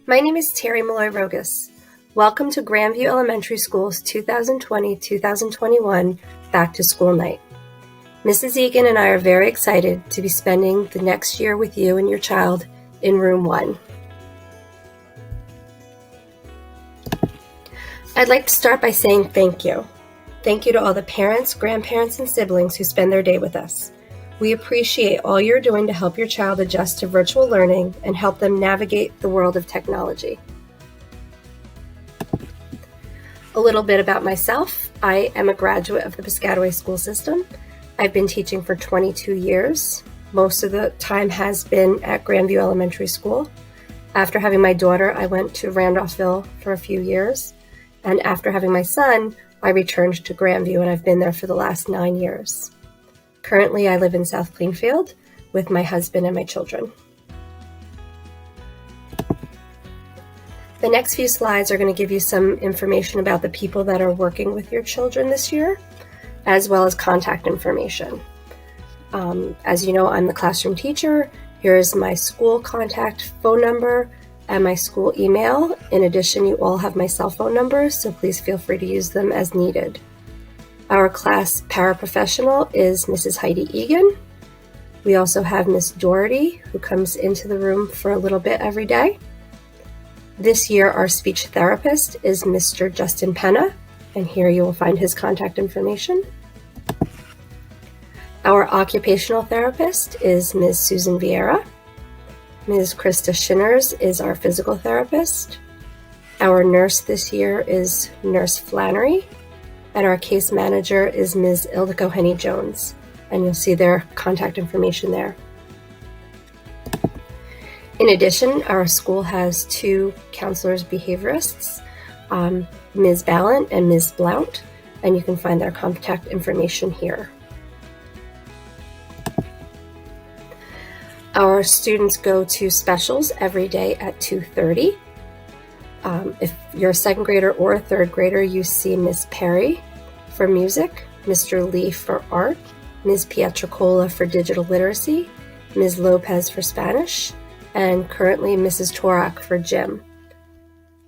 My name is Terry Malloy-Rogas. Welcome to Grandview Elementary School's 2020-2021 Back to School Night. Mrs. Egan and I are very excited to be spending the next year with you and your child in Room 1. I'd like to start by saying thank you. Thank you to all the parents, grandparents, and siblings who spend their day with us. We appreciate all you're doing to help your child adjust to virtual learning and help them navigate the world of technology. A little bit about myself. I am a graduate of the Piscataway School System. I've been teaching for 22 years. Most of the time has been at Grandview Elementary School. After having my daughter, I went to Randolphville for a few years. And after having my son, I returned to Grandview, and I've been there for the last 9 years. Currently, I live in South Plainfield with my husband and my children. The next few slides are going to give you some information about the people that are working with your children this year, as well as contact information. As you know, I'm the classroom teacher. Here's my school contact phone number and my school email. In addition, you all have my cell phone numbers, so please feel free to use them as needed. Our class paraprofessional is Mrs. Heidi Egan. We also have Miss Doherty, who comes into the room for a little bit every day. This year, our speech therapist is Mr. Justin Penna, and here you will find his contact information. Our occupational therapist is Ms. Susan Vieira. Ms. Krista Shinners is our physical therapist. Our nurse this year is Nurse Flannery. And our case manager is Ms. Ildiko Henny-Jones, and you'll see their contact information there. In addition, our school has 2 counselors behaviorists, Ms. Ballant and Ms. Blount, and you can find their contact information here. Our students go to specials every day at 2:30. If you're a 2nd grader or a 3rd grader, you see Miss Perry for music, Mr. Lee for art, Ms. Pietracola for digital literacy, Ms. Lopez for Spanish, and currently Mrs. Torak for gym.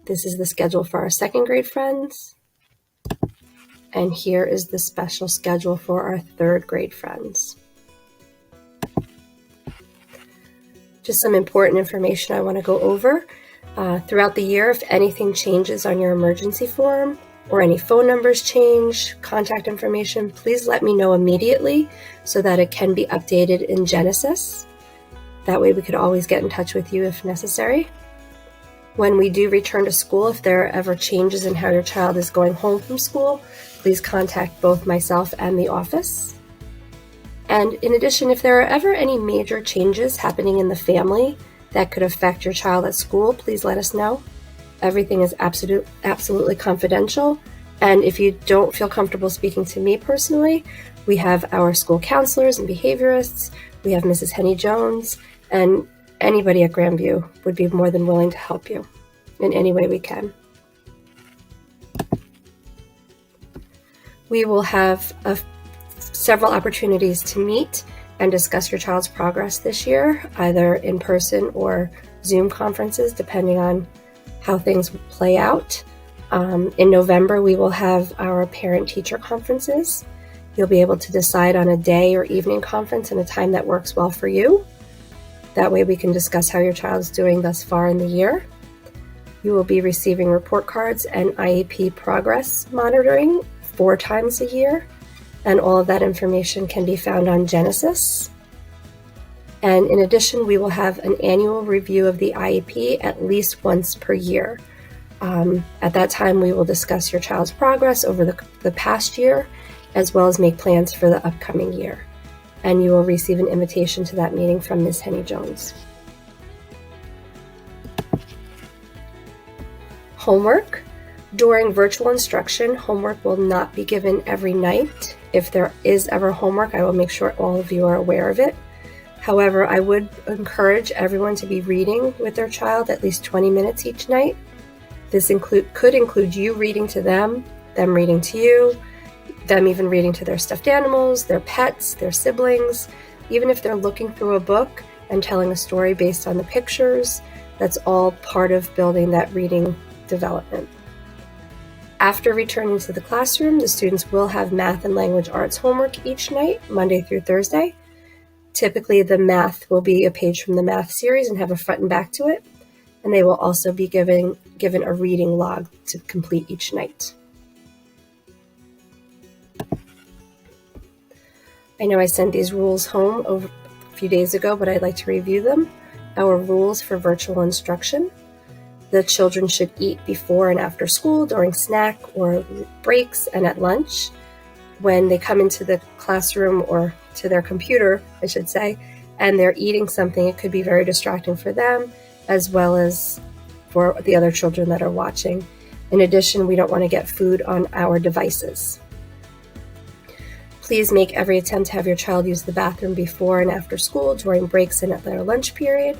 This is the schedule for our 2nd grade friends. And here is the special schedule for our 3rd grade friends. Just some important information I want to go over. Throughout the year, if anything changes on your emergency form or any phone numbers change, contact information, please let me know immediately so that it can be updated in Genesis. That way we could always get in touch with you if necessary. When we do return to school, if there are ever changes in how your child is going home from school, please contact both myself and the office. And in addition, if there are ever any major changes happening in the family that could affect your child at school, please let us know. Everything is absolutely confidential. And if you don't feel comfortable speaking to me personally, we have our school counselors and behaviorists. We have Mrs. Henny-Jones, and anybody at Grandview would be more than willing to help you in any way we can. We will have several opportunities to meet and discuss your child's progress this year, either in person or Zoom conferences, depending on how things play out. In November, we will have our parent-teacher conferences. You'll be able to decide on a day or evening conference and a time that works well for you. That way we can discuss how your child is doing thus far in the year. You will be receiving report cards and IEP progress monitoring 4 times a year, and all of that information can be found on Genesis. And in addition, we will have an annual review of the IEP at least once per year. At that time, we will discuss your child's progress over the past year, as well as make plans for the upcoming year. And you will receive an invitation to that meeting from Ms. Henny-Jones. Homework. During virtual instruction, homework will not be given every night. If there is ever homework, I will make sure all of you are aware of it. However, I would encourage everyone to be reading with their child at least 20 minutes each night. This could include you reading to them reading to you, them even reading to their stuffed animals, their pets, their siblings. Even if they're looking through a book and telling a story based on the pictures, That's all part of building that reading development. After returning to the classroom, the students will have math and language arts homework each night, Monday through Thursday. Typically, the math will be a page from the math series and have a front and back to it. And they will also be given a reading log to complete each night. I know I sent these rules home a few days ago, but I'd like to review them. Our rules for virtual instruction. The children should eat before and after school, during snack or breaks, and at lunch. When they come into the classroom or to their computer, I should say, and they're eating something, it could be very distracting for them as well as for the other children that are watching. In addition, we don't want to get food on our devices. Please make every attempt to have your child use the bathroom before and after school, during breaks, and at their lunch period.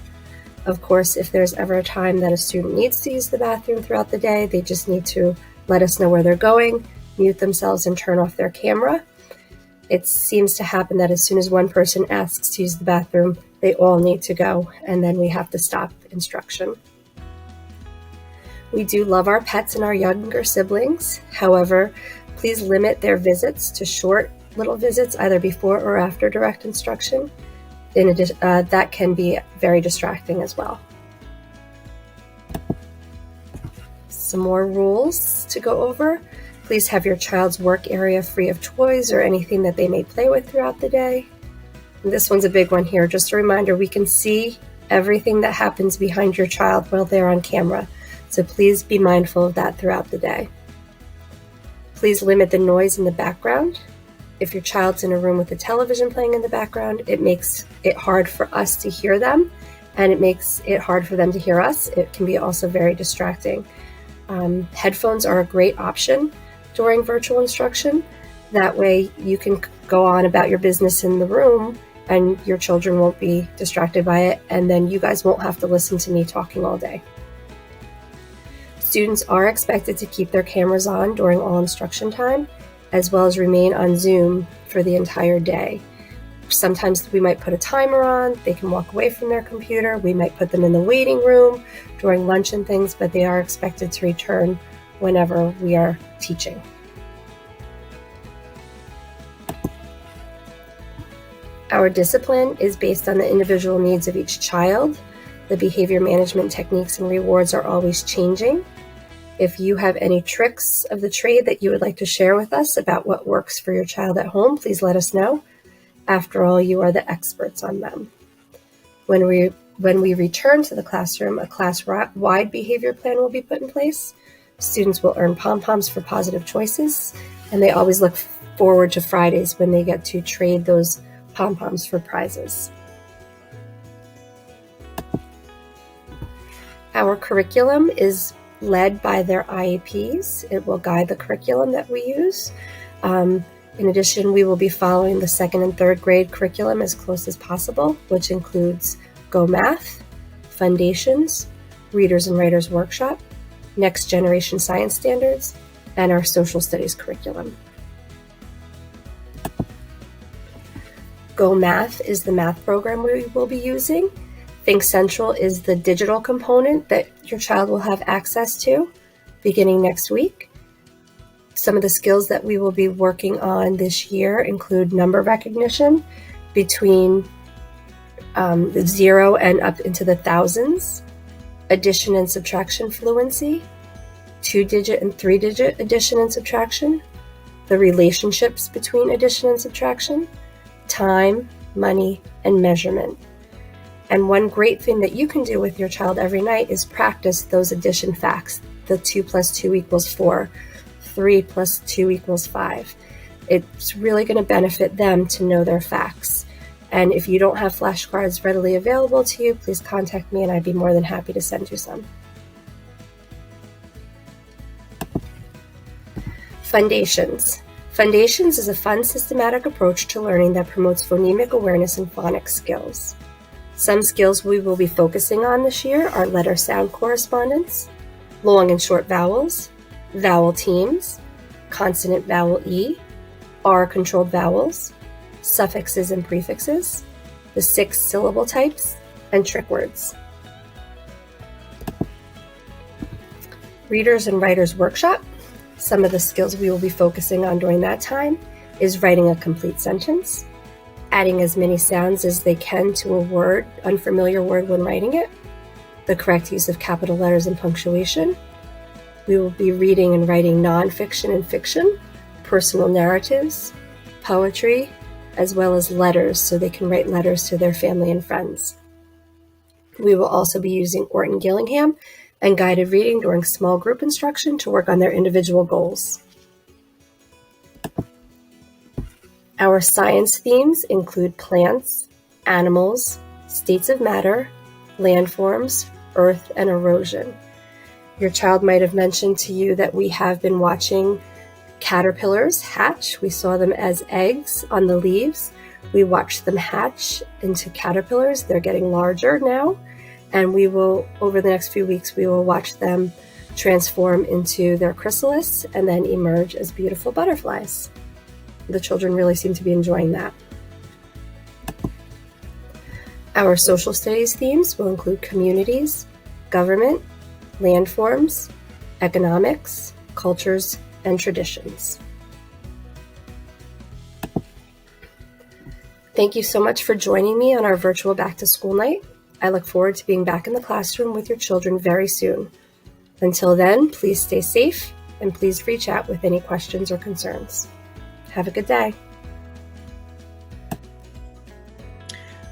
Of course, if there's ever a time that a student needs to use the bathroom throughout the day, they just need to let us know where they're going, mute themselves, and turn off their camera. It seems to happen that as soon as one person asks to use the bathroom, they all need to go, and then we have to stop instruction. We do love our pets and our younger siblings. However, please limit their visits to short little visits, either before or after direct instruction. In addition, that can be very distracting as well. Some more rules to go over. Please have your child's work area free of toys or anything that they may play with throughout the day. And this one's a big one here. Just a reminder, we can see everything that happens behind your child while they're on camera. So please be mindful of that throughout the day. Please limit the noise in the background. If your child's in a room with a television playing in the background, it makes it hard for us to hear them, and it makes it hard for them to hear us. It can be also very distracting. Headphones are a great option during virtual instruction. That way you can go on about your business in the room and your children won't be distracted by it, and then you guys won't have to listen to me talking all day. Students are expected to keep their cameras on during all instruction time, as well as remain on Zoom for the entire day. Sometimes we might put a timer on, they can walk away from their computer, we might put them in the waiting room during lunch and things, but they are expected to return whenever we are teaching. Our discipline is based on the individual needs of each child. The behavior management techniques and rewards are always changing. If you have any tricks of the trade that you would like to share with us about what works for your child at home, please let us know. After all, you are the experts on them. When we return to the classroom, a class-wide behavior plan will be put in place. Students will earn pom-poms for positive choices, and they always look forward to Fridays when they get to trade those pom-poms for prizes. Our curriculum is led by their IEPs. It will guide the curriculum that we use. In addition, we will be following the second and third grade curriculum as close as possible, which includes Go Math, Foundations, Readers and Writers Workshop, Next Generation Science Standards, and our Social Studies curriculum. Go Math is the math program we will be using. Think Central is the digital component that your child will have access to beginning next week. Some of the skills that we will be working on this year include number recognition between the 0 and up into the thousands, addition and subtraction fluency, 2-digit and 3-digit addition and subtraction, the relationships between addition and subtraction, time, money, and measurement. And one great thing that you can do with your child every night is practice those addition facts. The 2 + 2 = 4, 3 + 2 = 5. It's really going to benefit them to know their facts. And if you don't have flashcards readily available to you, please contact me and I'd be more than happy to send you some. Foundations. Foundations is a fun, systematic approach to learning that promotes phonemic awareness and phonics skills. Some skills we will be focusing on this year are letter-sound correspondence, long and short vowels, vowel teams, consonant vowel E, R-controlled vowels, suffixes and prefixes, the 6 syllable types, and trick words. Readers and Writers Workshop. Some of the skills we will be focusing on during that time is writing a complete sentence, adding as many sounds as they can to a word, unfamiliar word when writing it, the correct use of capital letters and punctuation. We will be reading and writing nonfiction and fiction, personal narratives, poetry, as well as letters so they can write letters to their family and friends. We will also be using Orton Gillingham and guided reading during small group instruction to work on their individual goals. Our science themes include plants, animals, states of matter, landforms, earth, and erosion. Your child might have mentioned to you that we have been watching caterpillars hatch. We saw them as eggs on the leaves. We watched them hatch into caterpillars. They're getting larger now. And we will, over the next few weeks, we will watch them transform into their chrysalis and then emerge as beautiful butterflies. The children really seem to be enjoying that. Our social studies themes will include communities, government, landforms, economics, cultures, and traditions. Thank you so much for joining me on our virtual back to school night. I look forward to being back in the classroom with your children very soon. Until then, please stay safe and please reach out with any questions or concerns. Have a good day.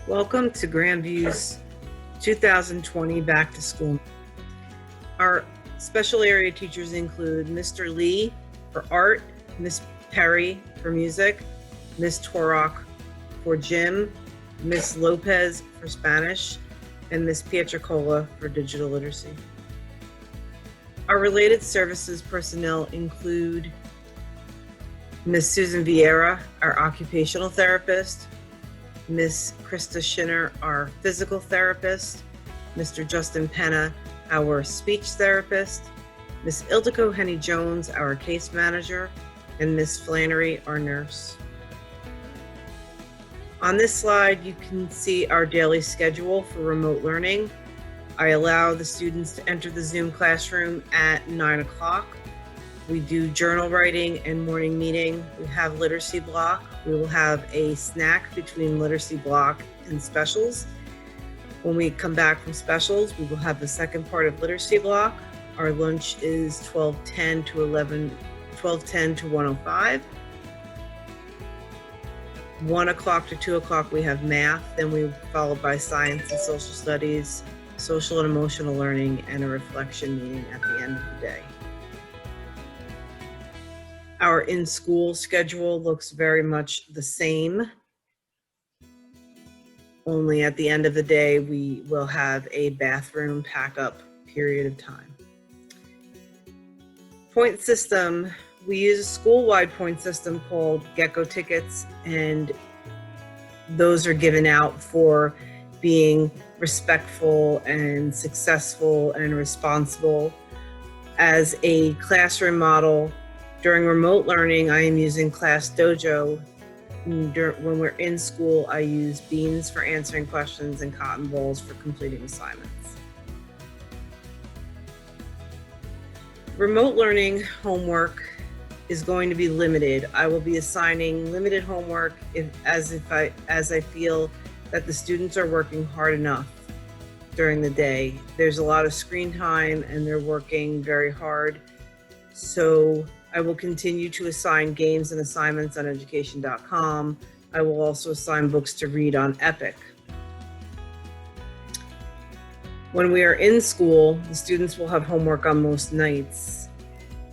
Welcome to Grandview's 2020 Back to School. Our special area teachers include Mr. Lee for art, Miss Perry for music, Miss Torok for gym, Miss Lopez for Spanish, and Miss Pietracola for digital literacy. Our related services personnel include Miss Susan Vieira, our occupational therapist, Miss Krista Schinner, our physical therapist, Mr. Justin Penna, our speech therapist, Miss Ildiko Henny-Jones, our case manager, and Miss Flannery, our nurse. On this slide, you can see our daily schedule for remote learning. I allow the students to enter the Zoom classroom at 9 o'clock. We do journal writing and morning meeting. We have literacy block. We will have a snack between literacy block and specials. When we come back from specials, we will have the second part of literacy block. Our lunch is 12:10 to 1:05. 1 o'clock to 2 o'clock, we have math. Then we followed by science and social studies, social and emotional learning, and a reflection meeting at the end of the day. Our in-school schedule looks very much the same. Only at the end of the day, we will have a bathroom pack-up period of time. Point system. We use a school-wide point system called Gecko tickets, and those are given out for being respectful and successful and responsible. As a classroom model, during remote learning, I am using Class Dojo. When we're in school, I use beans for answering questions and cotton balls for completing assignments. Remote learning homework is going to be limited. I will be assigning limited homework as I feel that the students are working hard enough during the day. There's a lot of screen time and they're working very hard. So I will continue to assign games and assignments on education.com. I will also assign books to read on Epic. When we are in school, the students will have homework on most nights.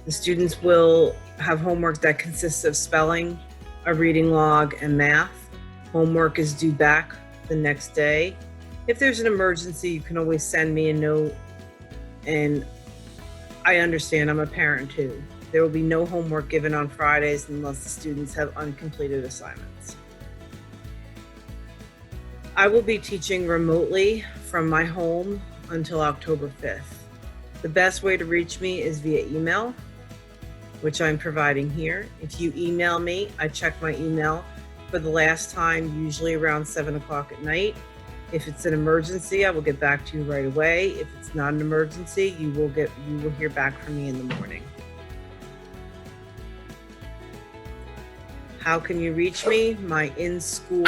The students will have homework that consists of spelling, a reading log, and math. Homework is due back the next day. If there's an emergency, you can always send me a note, and I understand, I'm a parent too. There will be no homework given on Fridays unless the students have uncompleted assignments. I will be teaching remotely from my home until October 5th. The best way to reach me is via email, which I'm providing here. If you email me, I check my email for the last time, usually around 7 o'clock at night. If it's an emergency, I will get back to you right away. If it's not an emergency, you will hear back from me in the morning. How can you reach me? My in-school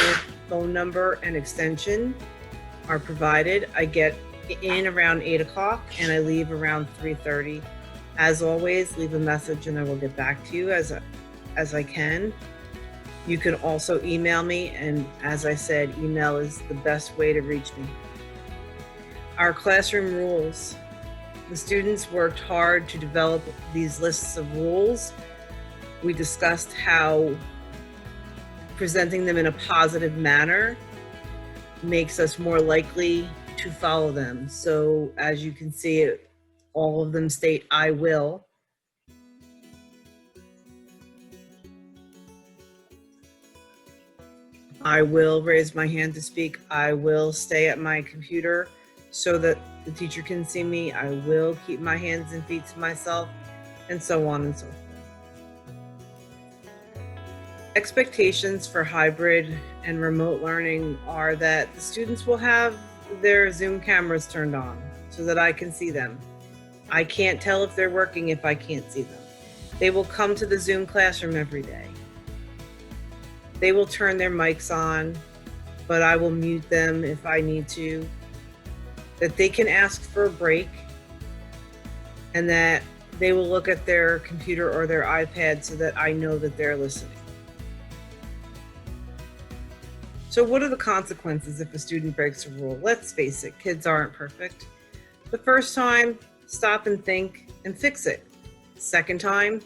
phone number and extension are provided. I get in around 8 o'clock and I leave around 3:30. As always, leave a message and I will get back to you as I can. You can also email me, and as I said, email is the best way to reach me. Our classroom rules. The students worked hard to develop these lists of rules. We discussed how presenting them in a positive manner makes us more likely to follow them. So as you can see, all of them state, I will. I will raise my hand to speak. I will stay at my computer so that the teacher can see me. I will keep my hands and feet to myself, and so on and so forth. Expectations for hybrid and remote learning are that the students will have their Zoom cameras turned on so that I can see them. I can't tell if they're working if I can't see them. They will come to the Zoom classroom every day. They will turn their mics on, but I will mute them if I need to. That they can ask for a break, and that they will look at their computer or their iPad so that I know that they're listening. So what are the consequences if a student breaks a rule? Let's face it, kids aren't perfect. The first time, stop and think and fix it. Second time,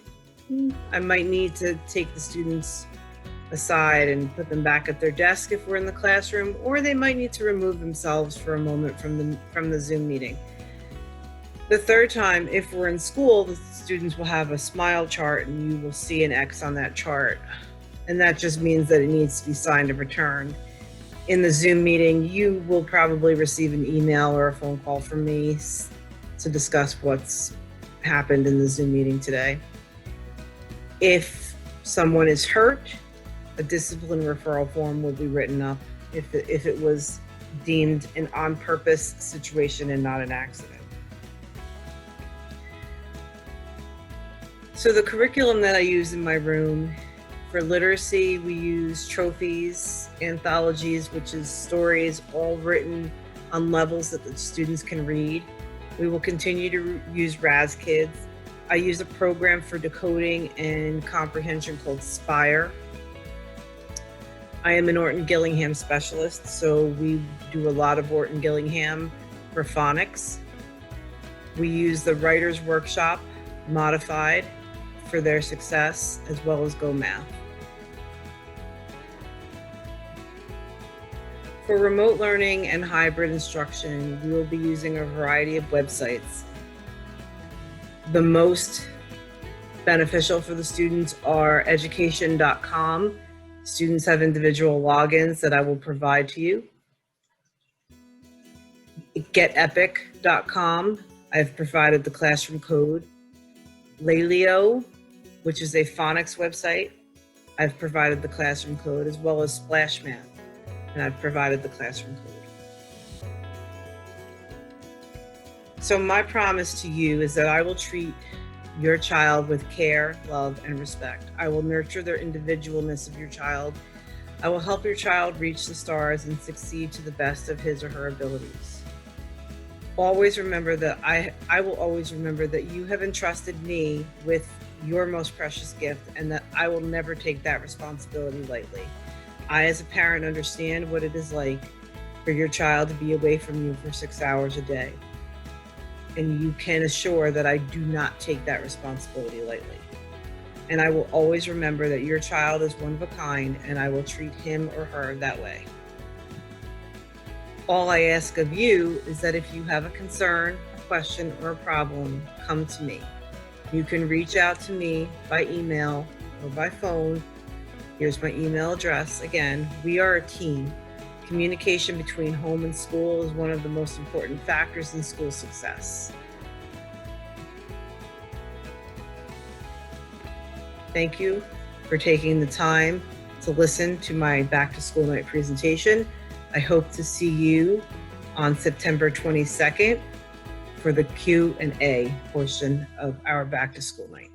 I might need to take the students aside and put them back at their desk if we're in the classroom, or they might need to remove themselves for a moment from the Zoom meeting. The third time, if we're in school, the students will have a smile chart and you will see an X on that chart. And that just means that it needs to be signed and returned. In the Zoom meeting, you will probably receive an email or a phone call from me to discuss what's happened in the Zoom meeting today. If someone is hurt, a discipline referral form will be written up if it was deemed an on-purpose situation and not an accident. So the curriculum that I use in my room, for literacy, we use trophies, anthologies, which is stories all written on levels that the students can read. We will continue to use Raz Kids. I use a program for decoding and comprehension called Spire. I am an Orton Gillingham specialist, so we do a lot of Orton Gillingham for phonics. We use the Writer's Workshop modified for their success, as well as Go Math. For remote learning and hybrid instruction, we will be using a variety of websites. The most beneficial for the students are education.com. Students have individual logins that I will provide to you. Getepic.com, I've provided the classroom code. Laleo, which is a phonics website, I've provided the classroom code, as well as Splash Math, and I've provided the classroom code. So my promise to you is that I will treat your child with care, love, and respect. I will nurture the individualness of your child. I will help your child reach the stars and succeed to the best of his or her abilities. Always remember that I will always remember that you have entrusted me with your most precious gift, and that I will never take that responsibility lightly. I, as a parent, understand what it is like for your child to be away from you for 6 hours a day. And you can assure that I do not take that responsibility lightly. And I will always remember that your child is one of a kind, and I will treat him or her that way. All I ask of you is that if you have a concern, a question, or a problem, come to me. You can reach out to me by email or by phone. Here's my email address. Again, we are a team. Communication between home and school is one of the most important factors in school success. Thank you for taking the time to listen to my Back to School Night presentation. I hope to see you on September 22nd for the Q&A portion of our back to school night.